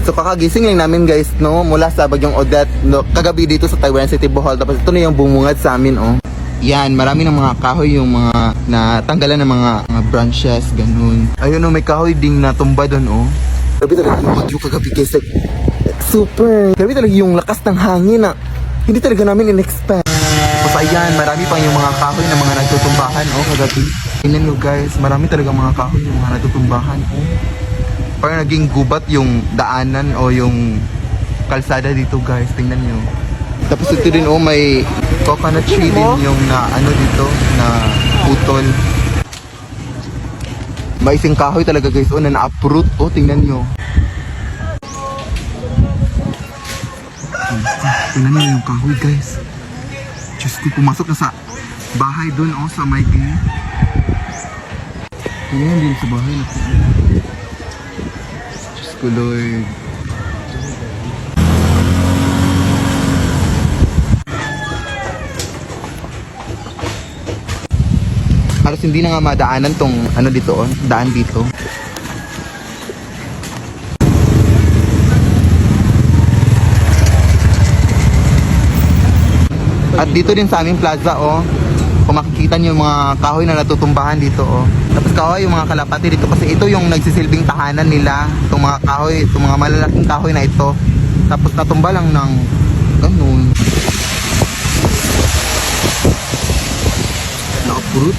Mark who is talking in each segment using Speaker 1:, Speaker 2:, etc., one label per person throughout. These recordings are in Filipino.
Speaker 1: So kakagising lang namin guys, no, mula sa Bagyong Odette, no, kagabi dito sa Taywanan City, Bohol. Tapos ito na yung bumungad sa amin, oh. Yan, marami ng mga kahoy yung mga natanggalan ng mga branches, ganun. Ayun, oh, may kahoy ding natumba doon, oh. Grabe talaga yung bagyo kagabi guys, like, super. Grabe talaga yung lakas ng hangin na hindi talaga namin in-expect. Tapos ayan, marami pang yung mga kahoy na mga nagtutumbahan, oh, kagabi. Tingnan nyo guys, marami talaga mga kahoy yung mga nagtutumbahan, oh. Parang naging gubat yung daanan o yung kalsada dito guys, tingnan nyo. Tapos ito din, oh, may coconut tree din yung na ano dito, na putol. May isang kahoy talaga guys, oh, na na-uproot, oh, tingnan nyo. Tingnan nyo yung kahoy guys. Diyos ko, pumasok na sa bahay dun, oh, sa may gate. Tingnan din sa bahay na po. Diyos ko Lord. Halos hindi na nga madaanan tong ano dito, oh, daan dito. At dito din sa aming plaza, oh, kung makikita nyo yung mga kahoy na natutumbahan dito, oh. Tapos kahoy yung mga kalapati dito kasi ito yung nagsisilbing tahanan nila. Itong mga kahoy, itong mga malalaking kahoy na ito. Tapos natumba lang ng ganun. Na-uproot.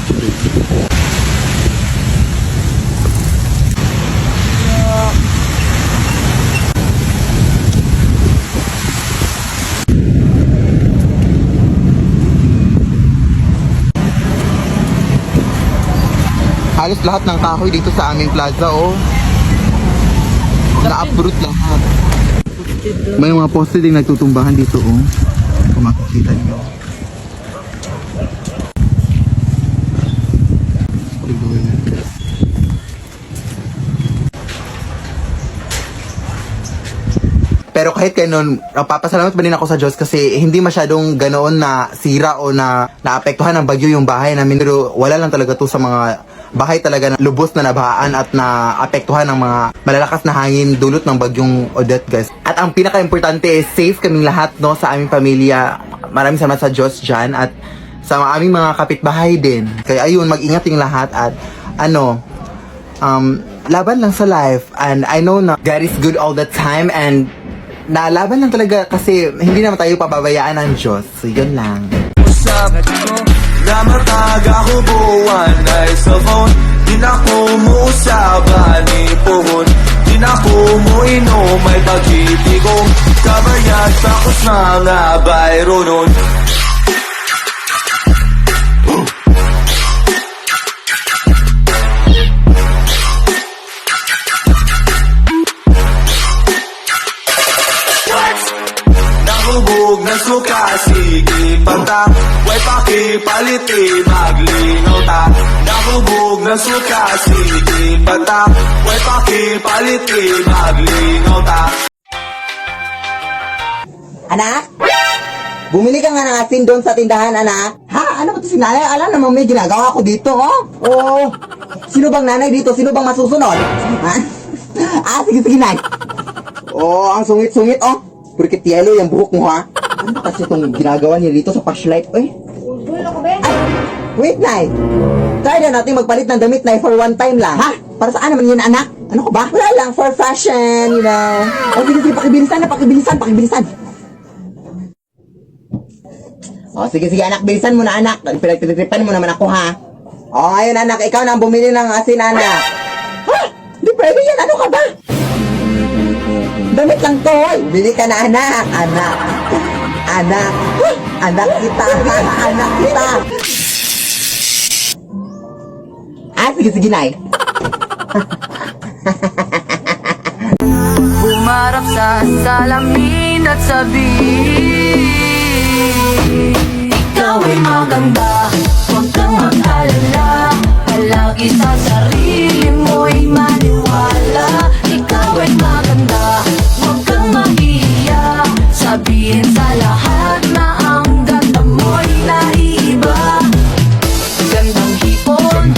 Speaker 1: Halos lahat ng kahoy dito sa aming plaza, oh, na-uproot lahat. May mga poste din nagtutumbahan dito, oh, kung makikita nyo. Pero kahit ganun, papasalamat pa din ako sa Diyos kasi hindi masyadong ganoon na sira o na naapektuhan ng bagyo yung bahay namin. Pero wala lang talaga to sa mga bahay talaga na lubos na nabahaan at naapektuhan ng mga malalakas na hangin dulot ng bagyong Odette guys. At ang pinaka-importante is safe kaming lahat, no, sa aming pamilya. Maraming salamat sa Diyos dyan at sa aming mga kapitbahay din. Kaya ayun, mag-ingat yung lahat at ano, laban lang sa life. And I know na God is good all the time and nalaban lang talaga kasi hindi naman tayo pababayaan ng Diyos. So, yun lang.
Speaker 2: Usap ko na mataga ko buwan ay sa phone. Di na ko muusaban ni puhon. Di na ko muinom ay pag-ibig ko. Kabayad takos mga bayro nun. Hubog na suka, sige panta. Way pakipaliti, maglinaw ta. Nahubog na suka, sige panta. Way pakipaliti, maglinaw ta.
Speaker 3: Anak? Bumili ka nga ng asin doon sa tindahan, anak. Ha? Ano ba ito si nanay? Alam naman may ginagawa ko dito, oh. Oh. Sino bang nanay dito? Sino bang masusunod? Ha? Sige, nay. Oh, ang sungit-sungit, oh. Porket yellow yung buhok mo, ha? Ano ba kasi itong ginagawa niya dito sa flashlight? Ay, wait, Nay. Try na natin magpalit ng damit, Nay, for one time lang. Ha? Para saan naman yun, anak? Ano ko ba? Wala lang, for fashion, you know. Oh, sige, pakibilisan. Oh, sige, anak, bilisan mo na, anak. Pinagtitripan mo naman ako, ha? Oh, ngayon, anak, ikaw na ang bumili ng asin, anak. Ha? Di pwede yan, ano ka ba? Damit lang to, bili ka na, anak. Anak kita. Sige, Nay.
Speaker 4: Bumarap sa salamin at sabihin, ikaw ay maganda, huwag kang mag-alala. Palagi sa sarili mo'y maniwala. Ikaw ay maganda, huwag kang mag-iiyak. Sabihin sa lahat na ang ganda mo'y naiiba. Gandang hipon,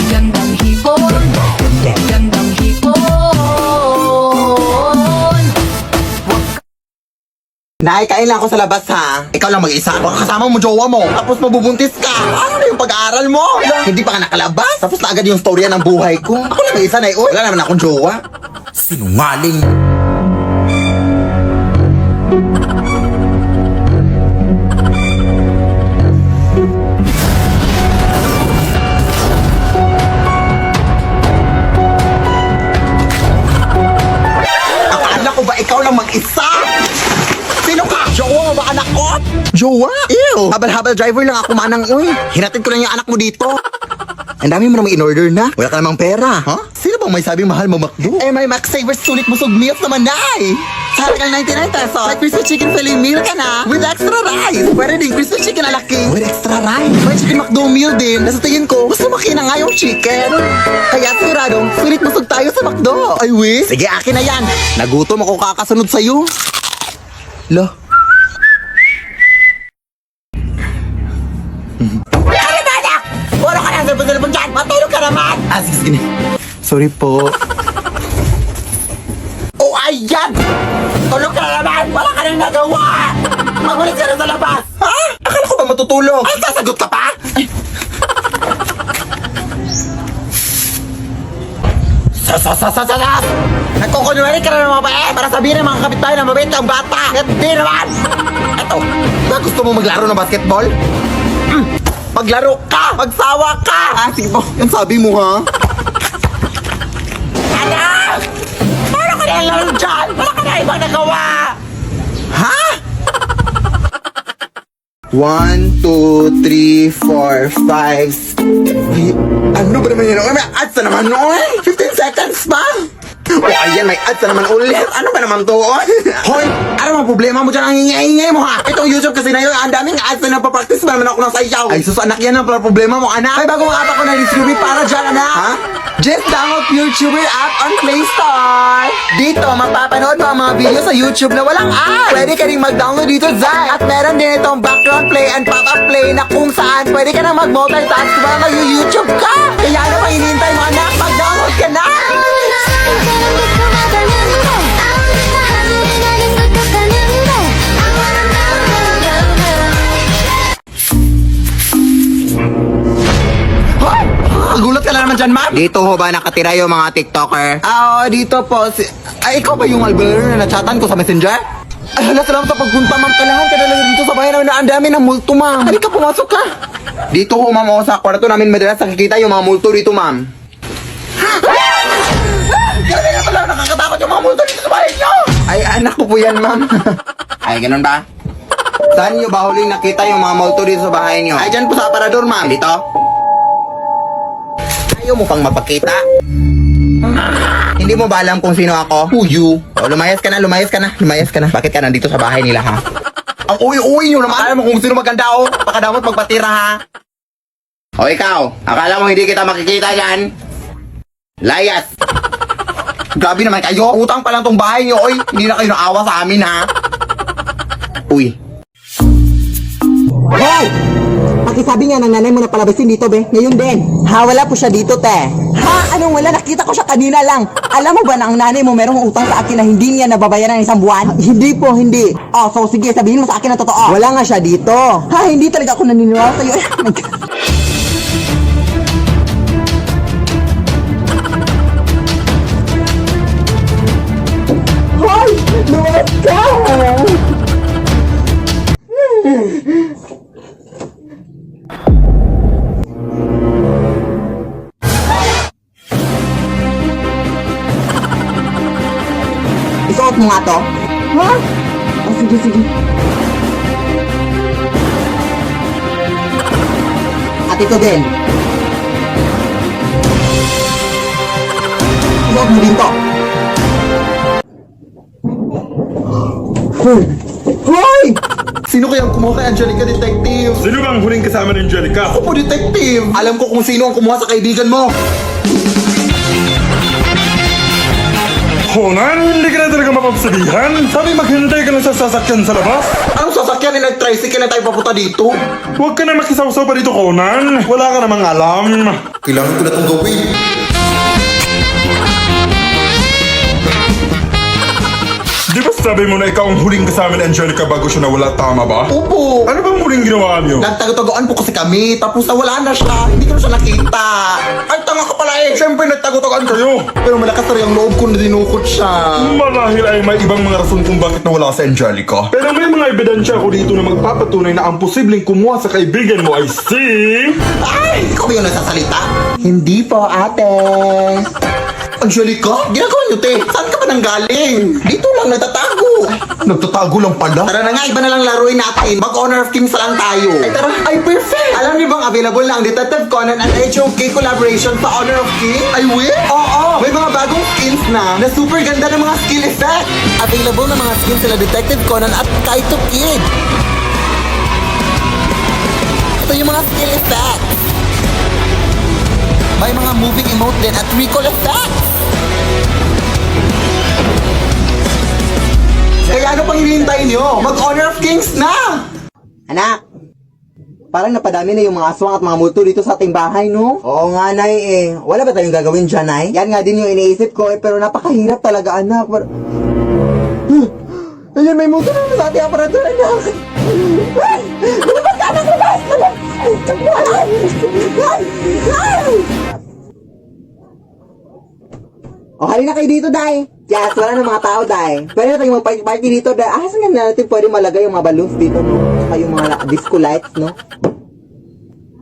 Speaker 4: gandang hipon, gandang hipon.
Speaker 1: Nay, kain lang ako sa labas ha. Ikaw lang mag-isa. Baka kasama mo jowa mo. Tapos mabubuntis ka. Ano na yung pag-aaral mo? Hindi pa ka nakalabas. Tapos na agad yung storya ng buhay ko. Ako lang mag-isa, Nay. Wala naman akong jowa. Sinungaling. Akala ko ba ikaw lang mag-isa? Sino ka? Jowa mo ba anak ko? Jowa? Ew! Habal-habal driver lang ako manang uy. Hinatid ko lang yung anak mo dito. Ang dami mo namang in-order na. Wala ka namang pera. Huh? Sino bang may sabing mahal mo McDo? Eh, may Max Savers sulit busog meals naman na eh. Sa halagang 99 pesos, may crispy chicken fillet meal ka na with extra rice. Pwede din crispy chicken na laki with extra rice. May chicken McDo meal din. Nasa tingin ko, gusto makina nga yung chicken. Kaya siguradong, sulit busog tayo sa McDo. Ay, wish. Sige, akin na yan. Nagutom ako kakasunod sa'yo. Lo. Ano ba anak? Puro ka na sa telefon dyan. Matulog ka naman. Ah, sige. Sorry po. Oh, ayan! Tulog ka na naman! Wala ka nang nagawa! Magulit ka na sa labas! Ha? Akala ko ba matutulog? Ay, sasagot ka pa? Ay. Sas! Nagkukunwari ka na ng mabait para sabihin ng mga kapitbahay na mabait ang bata! Hindi naman! Eto, ba gusto mo maglaro ng basketball? Maglaro ka! Magsawa ka! Ah, sige po. Yan sabi mo, ha? Anak! Paano ka na laro dyan? Wala ka na ibang nagawa! Ha? 1, 2, 3, 4, 5. Ano ba naman yun? May ads na naman, oy! 15 seconds pa! O ayan, may ads na naman ulit. Ano ba naman to, oy? Hoy, ano mga problema mo dyan? Ang ingay-ingay mo, ha? Itong YouTube kasi na yun, ang daming ads na napapractice pa naman ako ng sayaw. Ay, sus, anak, yan ang problema mo, anak. May bagong app ako na distribute para dyan, anak. Ha? Just download YouTuber app on Play Store. Dito, mapapanood mo ang mga video sa YouTube na walang ads. Pwede ka rin mag-download dito, Zay. At meron din itong background play and pop-up play na kung saan pwede ka na mag-multitask kung nag-YouTube ka. Kaya ano pang hinihintay mo, anak? Mag-download ka na! Gulat ka na naman dyan, ma'am. Dito ho ba nakatira yung mga TikToker? Dito po. Ay, ikaw ba yung albero na nachatan ko sa messenger? Ay, hala, salamat sa pagpunta, ma'am. Kailangan ka na dito sa bahay namin na ang dami ng multo, ma'am. Halika, pumasok ka. Dito ho, ma'am, sa kwarto namin madalas nakikita yung mga multo dito, ma'am. Grabe na pala, nakakatakot yung mga multo dito sa bahay niyo. Ay, anak ko po yan, ma'am. Ay, ganun ba? Saan niyo ba huling nakita yung mga multo dito sa bahay niyo? Ay, dyan po sa aparador, ma'am. Dito? Ayaw mo pang mapakita? Hindi mo ba alam kung sino ako? Who you? O, lumayas ka na. Bakit ka nandito sa bahay nila, ha? Ang uwi-uwi nyo naman. Alam mo kung sino maganda, o. Pakadamot magpatira, ha? O, ikaw. Akala mo hindi kita makikita yan? Layas! Grabe naman kayo. Utang pa lang tong bahay nyo, oy. Hindi na kayo naawa sa amin, ha? Uy.
Speaker 3: Hoy! Pakisabi nga ng nanay mo na palabasin dito, be. Ngayon din. Ha, wala po siya dito, te. Ha? Anong wala? Nakita ko siya kanina lang. Alam mo ba na ang nanay mo merong utang sa akin na hindi niya nababayaran ng isang buwan? Hindi po, hindi. Oh, so sige, sabihin mo sa akin na totoo. Wala nga siya dito. Ha, hindi talaga ako naniniwala sa'yo. Oh my God. Hoy! Lumabas ka! Isuot mo nga to? Ha? Oh, sige. At ito din. Isuot mo din to. Hoy! Sino kayang kumuha kay Angelica, detective?
Speaker 5: Sino bang huling kasama ni Angelica?
Speaker 1: Ako po, detective! Alam ko kung sino ang kumuha sa kaibigan mo!
Speaker 5: Conan, hindi ka na talaga mapapsabihan? Sabi maghintay ka lang sa sasakyan sa labas?
Speaker 1: Anong sasakyan ni nag-tricycle na tayo papunta dito?
Speaker 5: Huwag ka na makisawsaw pa dito, Conan. Wala ka namang alam.
Speaker 1: Kailangan ko na itong gawin.
Speaker 5: Di ba Sabi mo na ikaw ang huling kasama ni Angelica bago siya nawala, tama ba?
Speaker 1: Opo.
Speaker 5: Ano bang huling ginawa niyo?
Speaker 1: Nagtago-tagoan po kasi kami, tapos nawala na siya. Hindi ko na siya nakita. Ay, tanga ka pala eh.
Speaker 5: Siyempre nagtago-tagoan kayo.
Speaker 1: Pero malakas na rin ang loob ko na dinukot siya.
Speaker 5: Marahil ay may ibang mga rason kung bakit nawala si Angelica. Pero may mga ebidensya ako dito na magpapatunay na ang posibleng kumuha sa kaibigan mo ay si...
Speaker 1: Ay, ikaw ba yung nagsasalita? Hindi po, ate. Angelica, ginagawa niyo, te. Saan ka ba nanggaling? Dito lang nagtatago.
Speaker 5: Nagtatago lang pala?
Speaker 1: Tara na nga, iba na lang laruin natin. Mag-honor of kings lang tayo. Ay, tara. Ay, perfect. Alam niyo bang available na ang Detective Conan and HOK collaboration sa Honor of King? Ay, will? Oo. May mga bagong skins na super ganda ng mga skill effect. Available na mga skins sila Detective Conan at Kaito Kid. Ito yung mga skill effects. May mga moving emote din at recall effects. Kaya ano pang hinihintay nyo? Mag-Honor of Kings na!
Speaker 3: Anak, parang napadami na yung mga aswang at mga multo dito sa ating bahay, no? Oo nga, Nay, eh. Wala ba tayong gagawin dyan, Nay? Yan nga din yung iniisip ko, eh, pero napakahirap talaga, anak. Ayun, may multo na sa ating aparatur, anak. Ay! Lumabas ka, anak! Lumabas! O, halina kayo dito, Day. Yes, wala na mga tao, Day. Pwede na tayong mag-party dito, Day. Ah, saan nga natin pwede malagay yung mga balloons dito, no? Saka yung mga disco lights, no?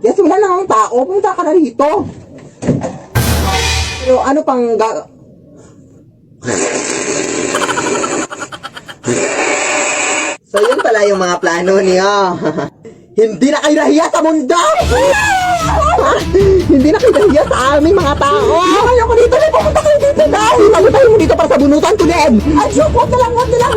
Speaker 3: Yes, wala na ang tao. Pumunta ka na rito. Pero ano pang So, yun pala yung mga plano niyo. Hindi na kayo nahiya sa mundo! Hindi na kayo nahiya sa aming mga tao! Ayoko dito na! Pumunta kayo dito, Day! Tayo tayo mo dito para sa bunutan ko din! Ay, joke! Huwag na lang! Huwag na lang!